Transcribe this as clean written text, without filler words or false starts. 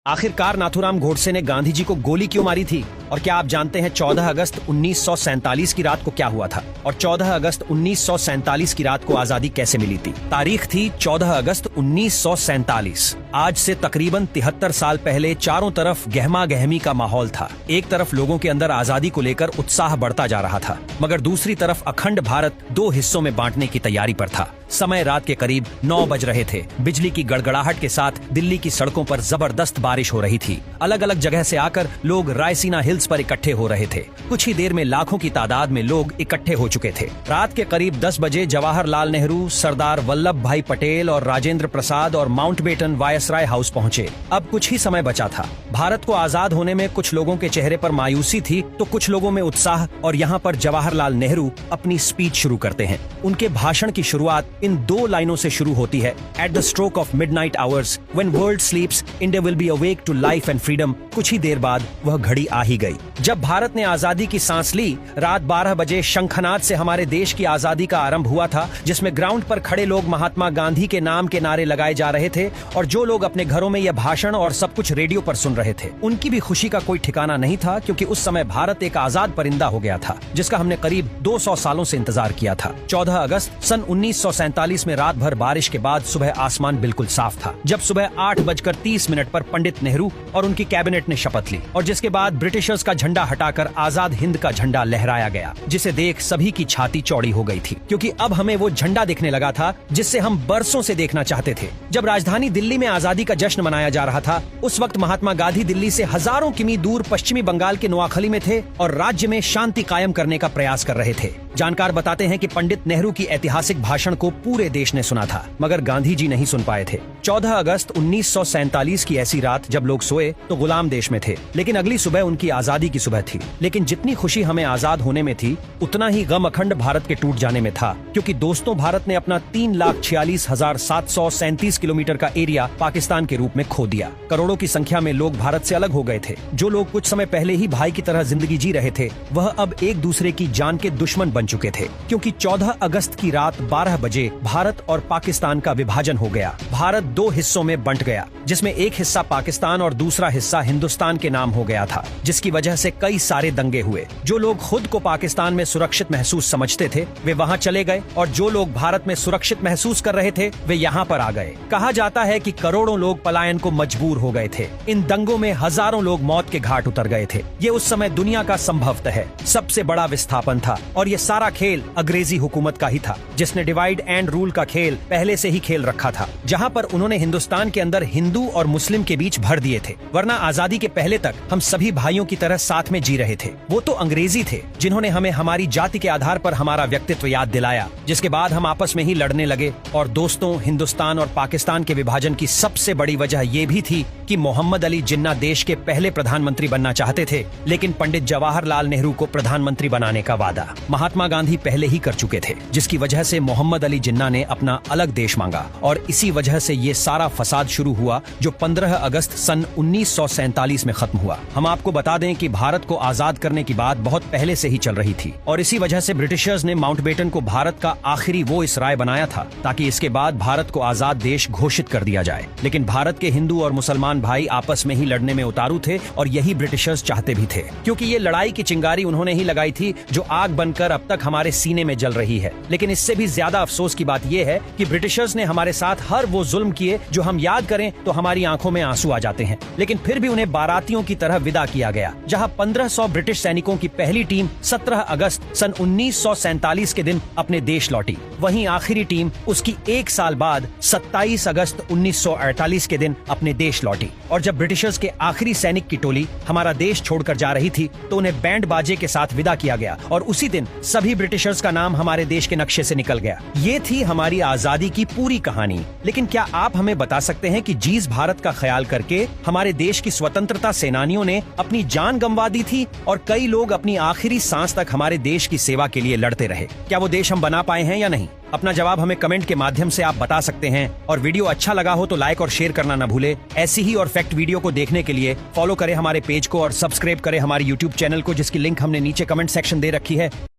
आखिरकार नाथूराम गोडसे ने गांधी जी को गोली क्यों मारी थी? और क्या आप जानते हैं 14 अगस्त 1947 की रात को क्या हुआ था? और 14 अगस्त 1947 की रात को आजादी कैसे मिली थी? तारीख थी 14 अगस्त 1947। आज से तकरीबन 73 साल पहले चारों तरफ गहमा गहमी का माहौल था। एक तरफ लोगों के अंदर आजादी को लेकर उत्साह बढ़ता जा रहा था, मगर दूसरी तरफ अखंड भारत दो हिस्सों में बांटने की तैयारी पर था। समय रात के करीब 9 बज रहे थे। बिजली की गड़गड़ाहट के साथ दिल्ली की सड़कों पर जबरदस्त बारिश हो रही थी। अलग अलग जगह से आकर लोग रायसीना हिल्स पर इकट्ठे हो रहे थे। कुछ ही देर में लाखों की तादाद में लोग इकट्ठे हो चुके थे। रात के करीब 10 बजे जवाहरलाल नेहरू, सरदार वल्लभ भाई पटेल और राजेंद्र प्रसाद और माउंटबेटन वायसराय हाउस पहुंचे। अब कुछ ही समय बचा था। भारत को आजाद होने में कुछ लोगों के चेहरे पर मायूसी थी तो कुछ लोगों में उत्साह। और यहाँ पर जवाहरलाल नेहरू अपनी स्पीच शुरू करते हैं। उनके भाषण की शुरुआत इन 2 लाइनों से शुरू होती है। At the stroke of midnight hours when world sleeps India will be awake to life and freedom. कुछ ही देर बाद वह घड़ी आ ही गई। जब भारत ने आजादी की सांस ली, रात 12 बजे शंखनाद से हमारे देश की आजादी का आरंभ हुआ था, जिसमें ग्राउंड पर खड़े लोग महात्मा गांधी के नाम के नारे लगाए जा रहे थे और जो लोग अपने घरों में यह भाषण और सब कुछ रेडियो पर सुन रहे थे, उनकी भी खुशी का कोई ठिकाना नहीं था, क्योंकि उस समय भारत एक आजाद परिंदा हो गया था, जिसका हमने करीब 200 सालों से इंतजार किया था। 14 अगस्त सन 1947 में रात भर बारिश के बाद सुबह आसमान बिल्कुल साफ था, जब सुबह 8:30 पर पंडित नेहरू और उनकी कैबिनेट ने शपथ ली और जिसके बाद ब्रिटिशर्स का झंडा हटाकर आजाद हिंद का झंडा लहराया गया, जिसे देख सभी की छाती चौड़ी हो गई थी, क्योंकि अब हमें वो झंडा दिखने लगा था जिससे हम बरसों से देखना चाहते थे। जब राजधानी दिल्ली में आजादी का जश्न मनाया जा रहा था, उस वक्त महात्मा गांधी दिल्ली से हजारों किमी दूर पश्चिमी बंगाल के नोआखली में थे और राज्य में शांति कायम करने का प्रयास कर रहे थे। जानकार बताते हैं कि पंडित नेहरू की ऐतिहासिक भाषण को पूरे देश ने सुना था, मगर गांधी जी नहीं सुन पाए थे। 14 अगस्त 1947 की ऐसी रात जब लोग सोए तो गुलाम देश में थे, लेकिन अगली सुबह उनकी आजादी की सुबह थी। लेकिन जितनी खुशी हमें आजाद होने में थी, उतना ही गम अखंड भारत के टूट जाने में था, क्योंकि दोस्तों भारत ने अपना 3,46,737 किलोमीटर का एरिया पाकिस्तान के रूप में खो दिया। करोड़ों की संख्या में लोग भारत से अलग हो गए थे। जो लोग कुछ समय पहले ही भाई की तरह जिंदगी जी रहे थे, वह अब एक दूसरे की जान के दुश्मन बन चुके थे, क्योंकि 14 अगस्त की रात 12 बजे भारत और पाकिस्तान का विभाजन हो गया। भारत 2 हिस्सों में बंट गया, जिसमें एक हिस्सा पाकिस्तान और दूसरा हिस्सा हिंदुस्तान के नाम हो गया था, जिसकी वजह से कई सारे दंगे हुए। जो लोग खुद को पाकिस्तान में सुरक्षित महसूस समझते थे, वे वहां चले गए, और जो लोग भारत में सुरक्षित महसूस कर रहे थे, वे यहाँ पर आ गए। कहा जाता है कि करोड़ों लोग पलायन को मजबूर हो गए थे। इन दंगों में हजारों लोग मौत के घाट उतर गए थे। ये उस समय दुनिया का संभवतः सबसे बड़ा विस्थापन था, और ये सारा खेल अंग्रेजी हुकूमत का ही था, जिसने डिवाइड एंड रूल का खेल पहले से ही खेल रखा था, जहाँ पर उन्होंने हिंदुस्तान के अंदर हिंदू और मुस्लिम के बीच भर दिए थे। वरना आजादी के पहले तक हम सभी भाइयों की तरह साथ में जी रहे थे। वो तो अंग्रेजी थे जिन्होंने हमें हमारी जाति के आधार पर हमारा व्यक्तित्व याद दिलाया, जिसके बाद हम आपस में ही लड़ने लगे। और दोस्तों, हिंदुस्तान और पाकिस्तान के विभाजन की सबसे बड़ी वजह ये भी थी कि मोहम्मद अली जिन्ना देश के पहले प्रधानमंत्री बनना चाहते थे, लेकिन पंडित जवाहरलाल नेहरू को प्रधानमंत्री बनाने का वादा महात्मा गांधी पहले ही कर चुके थे, जिसकी वजह से मोहम्मद अली जिन्ना ने अपना अलग देश मांगा। और इसी वजह से ये सारा फसाद शुरू हुआ, जो 15 अगस्त सन 1947 में खत्म हुआ। हम आपको बता दें कि भारत को आजाद करने की बात बहुत पहले से ही चल रही थी, और इसी वजह से ब्रिटिशर्स ने माउंटबेटन को भारत का आखिरी वो इसराय बनाया था, ताकि इसके बाद भारत को आजाद देश घोषित कर दिया जाए। लेकिन भारत के हिंदू और मुसलमान भाई आपस में ही लड़ने में उतारू थे, और यही ब्रिटिशर्स चाहते भी थे, क्योंकि ये लड़ाई की चिंगारी उन्होंने ही लगाई थी, जो आग बनकर अब तक हमारे सीने में जल रही है। लेकिन इससे भी ज्यादा अफसोस की बात यह है कि ब्रिटिशर्स ने हमारे साथ हर वो जुल्म किए जो हम याद करें तो हमारी आंखों में आंसू आ जाते हैं। लेकिन फिर भी उन्हें बारातियों की तरह विदा किया गया। जहां 1500 ब्रिटिश सैनिकों की पहली टीम 17 अगस्त सन 1947 के दिन अपने देश लौटी, वहीं आखिरी टीम उसकी 1 साल बाद 27 अगस्त 1948 के दिन अपने देश लौटी। और जब ब्रिटिशर्स के आखिरी सैनिक की टोली हमारा देश छोड़कर जा रही थी, तो उन्हें बैंड बाजे के साथ विदा किया गया, और उसी दिन सभी ब्रिटिशर्स का नाम हमारे देश के नक्शे से निकल गया। ये थी हमारी आजादी की पूरी कहानी। लेकिन क्या आप हमें बता सकते हैं कि जिस भारत का ख्याल करके हमारे देश की स्वतंत्रता सेनानियों ने अपनी जान गंवा दी थी, और कई लोग अपनी आखिरी सांस तक हमारे देश की सेवा के लिए लड़ते रहे, क्या वो देश हम बना पाए हैं या नहीं? अपना जवाब हमें कमेंट के माध्यम से आप बता सकते हैं। और वीडियो अच्छा लगा हो तो लाइक और शेयर करना न भूले। ऐसी ही और फैक्ट वीडियो को देखने के लिए फॉलो करें हमारे पेज को और सब्सक्राइब करें हमारे YouTube चैनल को, जिसकी लिंक हमने नीचे कमेंट सेक्शन दे रखी है।